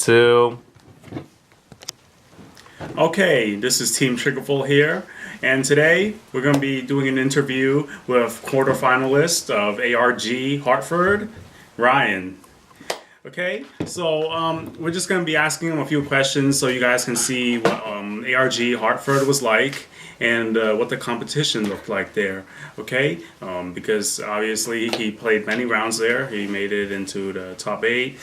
2. Okay, this is Team Triggerful here, and today we're going to be doing an interview with quarterfinalist of ARG Hartford, Ryan. Okay, so we're just going to be asking him a few questions so you guys can see what ARG Hartford was like and what the competition looked like there. Okay, because obviously he played many rounds there. He made it into the top 8.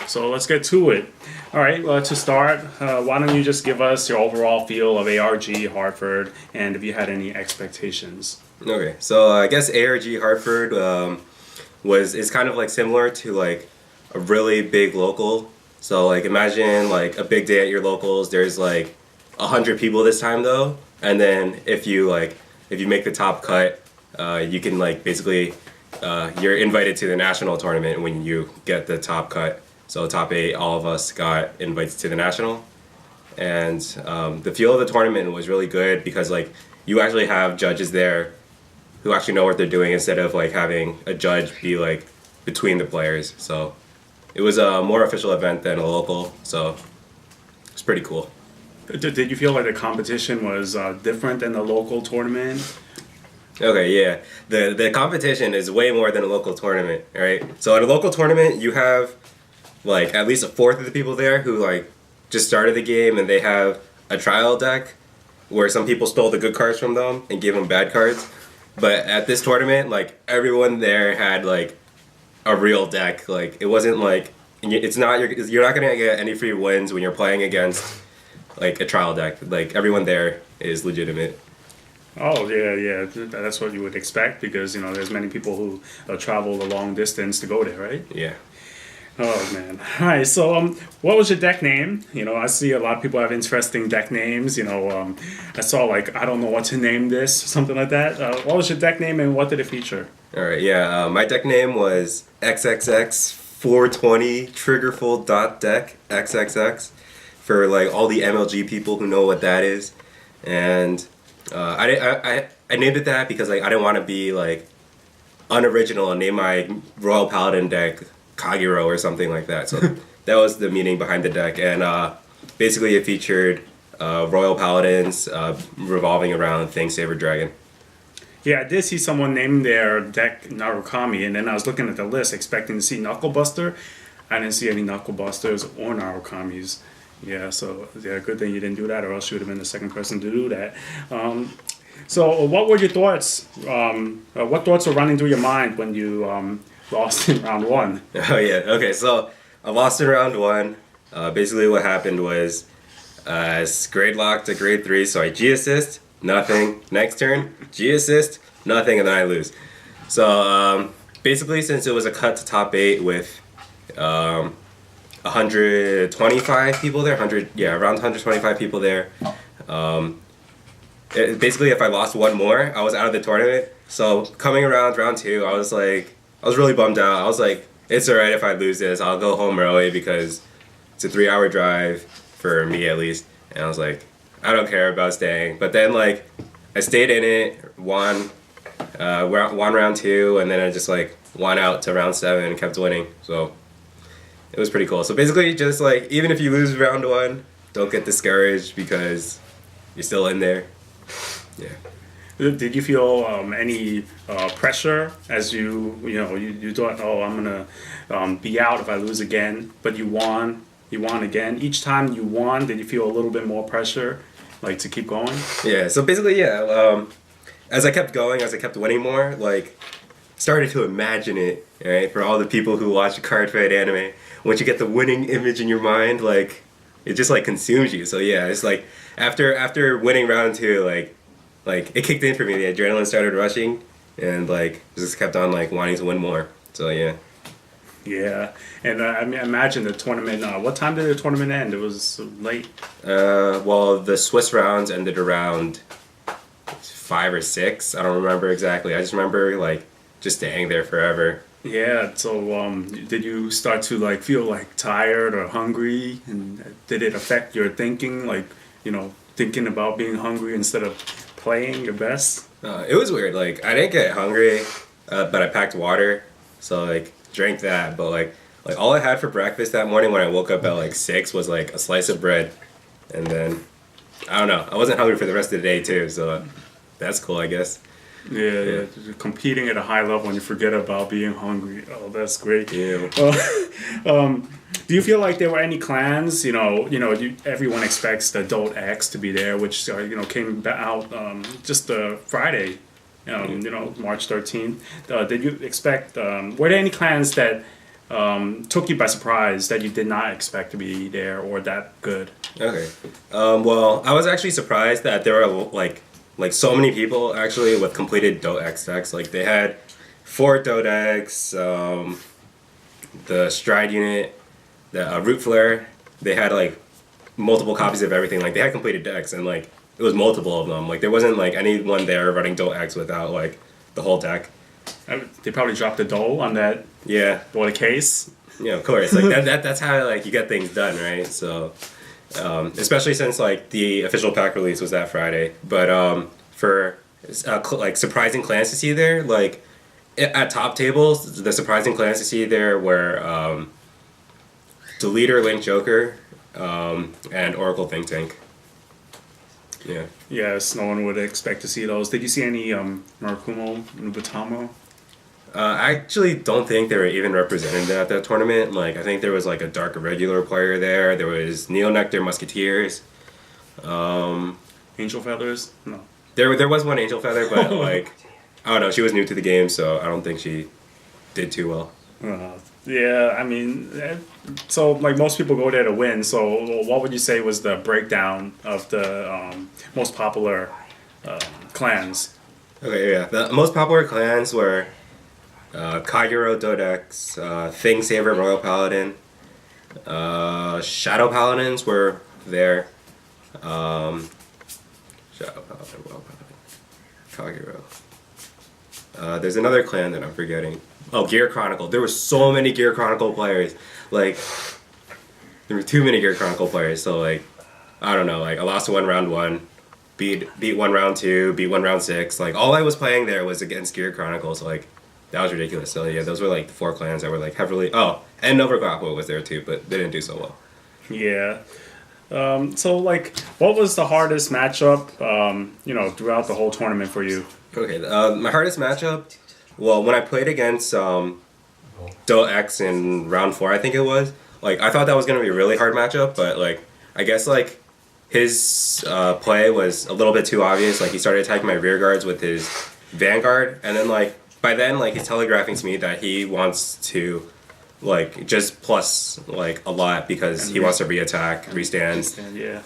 So let's get to it. All right, well, to start, why don't you just give us your overall feel of ARG Hartford and if you had any expectations. Okay, so I guess ARG Hartford is kind of like similar to like a really big local. So like imagine like a big day at your locals. There's like 100 people this time though, and then if you make the top cut, you can like basically you're invited to the national tournament when you get the top cut. So top 8, all of us got invites to the national, and the feel of the tournament was really good because like you actually have judges there who actually know what they're doing instead of like having a judge be like between the players. So it was a more official event than a local, so it's pretty cool. Did you feel like the competition was different than the local tournament? Okay, yeah. The competition is way more than a local tournament, right? So at a local tournament, you have like at least a fourth of the people there who like just started the game and they have a trial deck where some people stole the good cards from them and gave them bad cards. But at this tournament, like everyone there had like a real deck. Like it wasn't like you're not gonna get any free wins when you're playing against like a trial deck. Like everyone there is legitimate. Oh yeah, that's what you would expect because there's many people who travel a long distance to go there, right? Yeah. Oh man. All right. So what was your deck name? I see a lot of people have interesting deck names. I saw like I don't know what to name this, something like that. What was your deck name and what did it feature? All right. Yeah. My deck name was XXX420 Triggerful Deck XXX for like all the MLG people who know what that is, and I named it that because like I didn't want to be like unoriginal and name my Royal Paladin deck Kagero or something like that. So that was the meaning behind the deck, and basically it featured Royal Paladins revolving around Thing Saber Dragon. Yeah, I did see someone name their deck Narukami, and then I was looking at the list expecting to see Knucklebuster. I didn't see any Knucklebusters or Narukamis. Yeah, so yeah, good thing you didn't do that, or else you would have been the second person to do that. So what were your thoughts? What thoughts were running through your mind when you lost in round 1? Oh yeah, okay, so I lost in round 1. Basically what happened was grade lock to grade 3, so I G-assist, nothing. Next turn, G-assist, nothing, and then I lose. So basically since it was a cut to top 8 with 125 people there, around 125 people there. Basically if I lost one more, I was out of the tournament. So coming around round 2, I was really bummed out. I was like, it's alright if I lose this. I'll go home early because it's a 3-hour drive for me at least. And I was like, I don't care about staying. But then like I stayed in it, won round 2, and then I just like won out to round 7 and kept winning. So it was pretty cool. So basically just like even if you lose round 1, don't get discouraged because you're still in there. Yeah. Did you feel any pressure as you thought, oh, I'm gonna be out if I lose again, but you won again. Each time you won, did you feel a little bit more pressure, like to keep going? Yeah. So basically, yeah. As I kept going, as I kept winning more, like started to imagine it. Right, for all the people who watch Card Fight anime, once you get the winning image in your mind, like it just like consumes you. So yeah, it's like after winning round 2, like it kicked in for me. The adrenaline started rushing, and like just kept on like wanting to win more. So yeah. Yeah, and I mean, imagine the tournament. What time did the tournament end? It was late. Well, the Swiss rounds ended around 5 or 6. I don't remember exactly. I just remember like just staying there forever. Yeah. So, did you start to like feel like tired or hungry, and did it affect your thinking? Like, thinking about being hungry instead of playing your best? It was weird. Like I didn't get hungry, but I packed water, so like drank that. But like Like all I had for breakfast that morning when I woke up at like 6 was like a slice of bread, and then I don't know. I wasn't hungry for the rest of the day too, so that's cool, I guess. Yeah, yeah. Competing at a high level and you forget about being hungry. Oh, that's great. Yeah. Do you feel like there were any clans? Everyone expects the Dot X to be there, which came out just Friday. March 13th. Did you expect? Were there any clans that took you by surprise that you did not expect to be there or that good? Okay. Well, I was actually surprised that there were like so many people actually with completed Dota X decks. Like they had 4 Dota X, the Stride unit, the Root Flare. They had like multiple copies of everything. Like they had completed decks and like it was multiple of them. Like there wasn't like anyone there running Dota X without like the whole deck. They probably dropped the dough on that Yeah. or the case. Yeah, of course. Like that's how like you get things done, right? So, especially since like the official pack release was that Friday. But for like surprising clans to see there, like at top tables, the surprising clans to see there were Deleter, Link Joker, and Oracle Think Tank. Yeah. Yes, no one would expect to see those. Did you see any Murakumo, Nubutamo? I actually don't think they were even represented at that tournament. Like I think there was like a Dark Irregular player there. There was Neo Nectar Musketeers. Angel Feathers? No. There was one Angel Feather, but like I don't know. She was new to the game, so I don't think she did too well. Yeah, I mean, so like most people go there to win. So what would you say was the breakdown of the most popular clans? Okay, yeah. The most popular clans were Kagero Dodex, Thing Saver Royal Paladin, Shadow Paladins were there. Shadow Paladin, Royal Paladin, Kagero. There's another clan that I'm forgetting. Oh, Gear Chronicle. There were so many Gear Chronicle players. Like, there were too many Gear Chronicle players. So like, I don't know. Like, I lost one round 1, beat one round 2, beat one round 6. Like, all I was playing there was against Gear Chronicle. So like, that was ridiculous. So yeah, those were like the 4 clans that were like heavily. Oh, and Nova Guapo was there too, but they didn't do so well. Yeah. So like, what was the hardest matchup? Throughout the whole tournament for you? Okay, my hardest matchup. Well, when I played against Dota X in round 4, I think it was. Like, I thought that was gonna be a really hard matchup, but like, I guess like his play was a little bit too obvious. Like, he started attacking my rear guards with his Vanguard, and then like by then, like he's telegraphing to me that he wants to like just plus like a lot because he wants to reattack, restand. Yeah.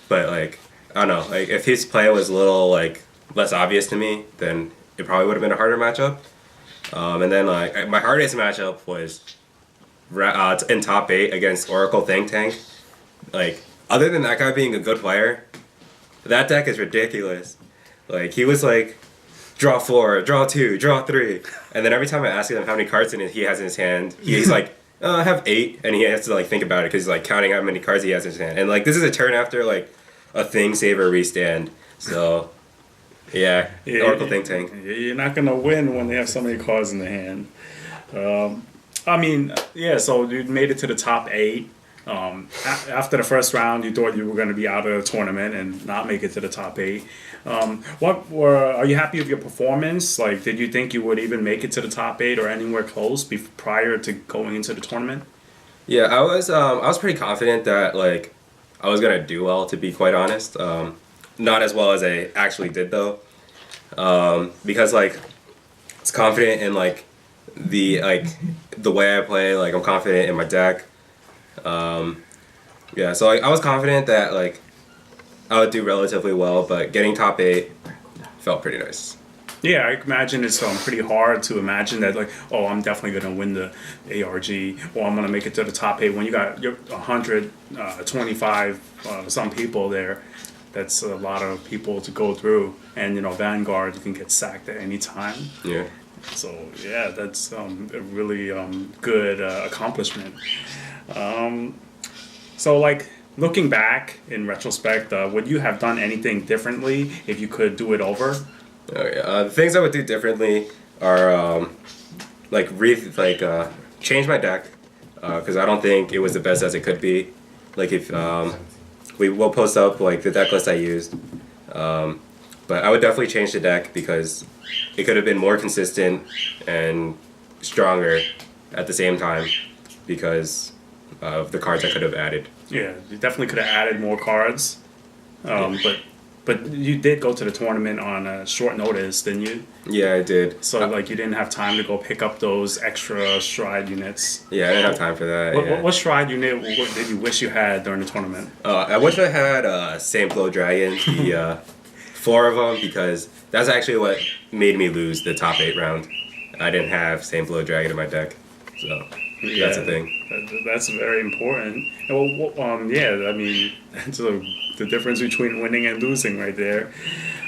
But like I don't know, like if his play was a little like less obvious to me, then it probably would have been a harder matchup. And then like my hardest matchup was in top 8 against Oracle Think Tank. Like other than that guy being a good player, that deck is ridiculous. Like he was like draw 4, draw 2, draw 3, and then every time I ask him how many cards he has in his hand, he's like, I have 8, and he has to like think about it because he's like counting how many cards he has in his hand. And like this is a turn after like a Thing Saver restand, so. Yeah, Oracle Think Tank. You're not gonna win when they have so many cards in the hand. I mean, yeah. So you made it to the top 8. After the first round, you thought you were going to be out of the tournament and not make it to the top 8. Are you happy with your performance? Like, did you think you would even make it to the top 8 or anywhere close prior to going into the tournament? Yeah, I was pretty confident that like I was gonna do well. To be quite honest, not as well as I actually did though, because like it's confident in like the way I play. Like I'm confident in my deck. Yeah, so I was confident that like I would do relatively well, but getting top 8 felt pretty nice. Yeah, I imagine it's pretty hard to imagine that like, oh, I'm definitely going to win the ARG, or I'm going to make it to the top 8 when you got 125 some people there. That's a lot of people to go through, and Vanguard, you can get sacked at any time. Yeah. So yeah, that's a really good accomplishment. So like looking back in retrospect, would you have done anything differently if you could do it over? Oh yeah. The things I would do differently are change my deck because I don't think it was the best as it could be. Like if we'll post up like the deck list I used, but I would definitely change the deck because it could have been more consistent and stronger at the same time because of the cards I could have added. Yeah, you definitely could have added more cards. But you did go to the tournament on a short notice, didn't you? Yeah, I did. So like you didn't have time to go pick up those extra stride units. Yeah, I didn't have time for that. What stride unit did you wish you had during the tournament? I wish I had Same Flow Dragon, the 4 of them, because that's actually what made me lose the top 8 round. I didn't have Same Flow Dragon in my deck, so that's the thing. That's very important. And yeah, I mean, that's the difference between winning and losing right there.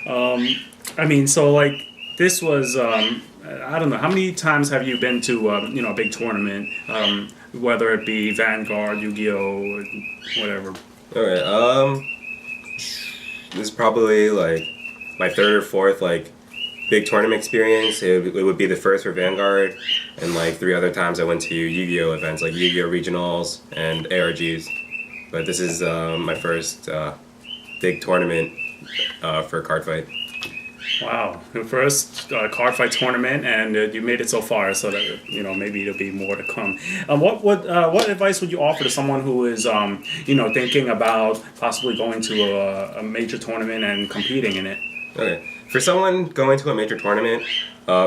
I mean, so like this was, I don't know, how many times have you been to, a big tournament, whether it be Vanguard, Yu-Gi-Oh, whatever? Okay, this is probably like my 3rd or 4th like big tournament experience. It would be the first for Vanguard, and like 3 other times I went to Yu-Gi-Oh events like Yu-Gi-Oh regionals and ARGs. But this is my first big tournament for Card Fight. Wow, your first Card Fight tournament, and you made it so far. So that maybe there'll be more to come. What advice would you offer to someone who is thinking about possibly going to a major tournament and competing in it? Okay, for someone going to a major tournament,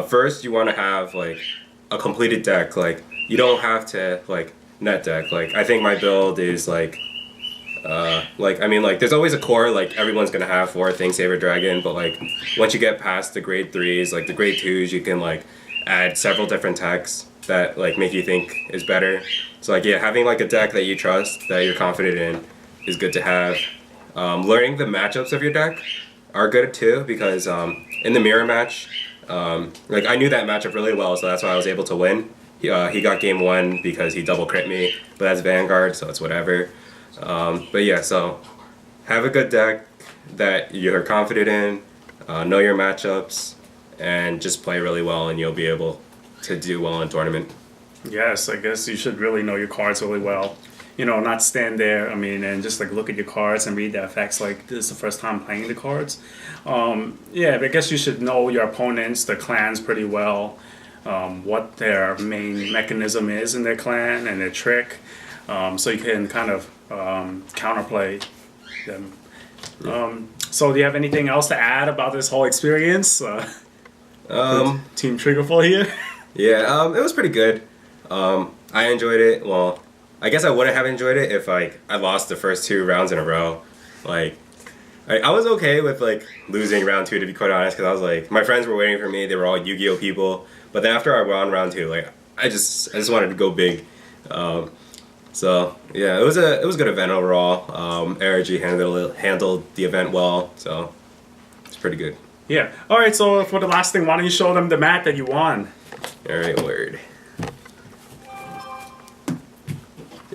first you want to have like a completed deck. Like you don't have to like net deck. Like I think my build is like there's always a core like everyone's gonna have for Thing Saber Dragon, but like once you get past the grade 3s, like the grade 2s, you can like add several different techs that like make you think is better. So like yeah, having like a deck that you trust, that you're confident in, is good to have. Learning the matchups of your deck are good too, because in the mirror match, like I knew that matchup really well, so that's why I was able to win. He got game 1 because he double crit me, but that's Vanguard, so it's whatever. But yeah, so have a good deck that you're confident in, know your matchups, and just play really well, and you'll be able to do well in tournament. Yes, I guess you should really know your cards really well. Not stand there, and just like look at your cards and read the effects like this is the first time playing the cards. Yeah, but I guess you should know your opponents, their clans pretty well, what their main mechanism is in their clan and their trick, so you can kind of counterplay them. So do you have anything else to add about this whole experience? Team Triggerful here? Yeah, it was pretty good. I enjoyed it. Well, I guess I wouldn't have enjoyed it if I lost the first 2 rounds in a row. Like, I was okay with like losing round 2, to be quite honest, because I was like, my friends were waiting for me. They were all Yu-Gi-Oh people. But then after I won round 2, like I just wanted to go big. So yeah, it was a good event overall. ARG handled the event well, so it's pretty good. Yeah. All right. So for the last thing, why don't you show them the mat that you won? All right, word.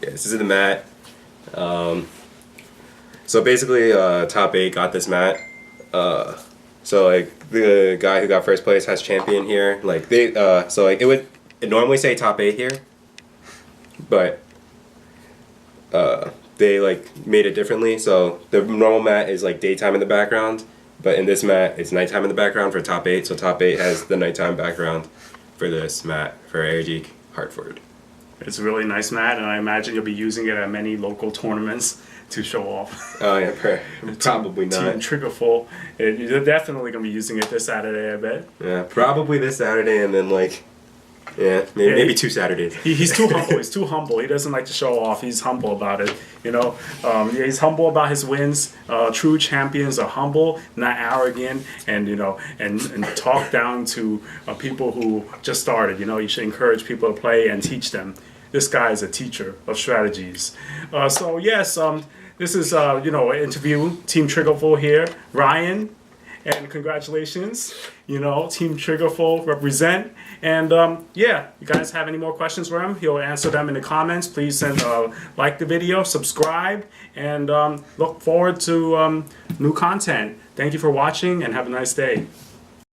Yeah, this is the mat. So basically, top 8 got this mat. So like the guy who got first place has champion here. Like they, so like it would normally say top 8 here, but they like made it differently. So the normal mat is like daytime in the background, but in this mat it's nighttime in the background for top 8. So top 8 has the nighttime background for this mat for ARG Hartford. It's a really nice mat, and I imagine you'll be using it at many local tournaments to show off. Oh yeah, probably not. Team Triggerful, you're definitely gonna be using it this Saturday, I bet. Yeah, probably this Saturday, and then like, yeah, maybe 2 Saturdays. He's too humble. He's too humble. He doesn't like to show off. He's humble about it. Yeah, he's humble about his wins. True champions are humble, not arrogant, and and talk down to people who just started. You should encourage people to play and teach them. This guy is a teacher of strategies. So yes, this is an interview. Team Triggerful here, Ryan, and congratulations. Team Triggerful represent. And yeah, you guys have any more questions for him? He'll answer them in the comments. Please like the video, subscribe, and look forward to new content. Thank you for watching, and have a nice day.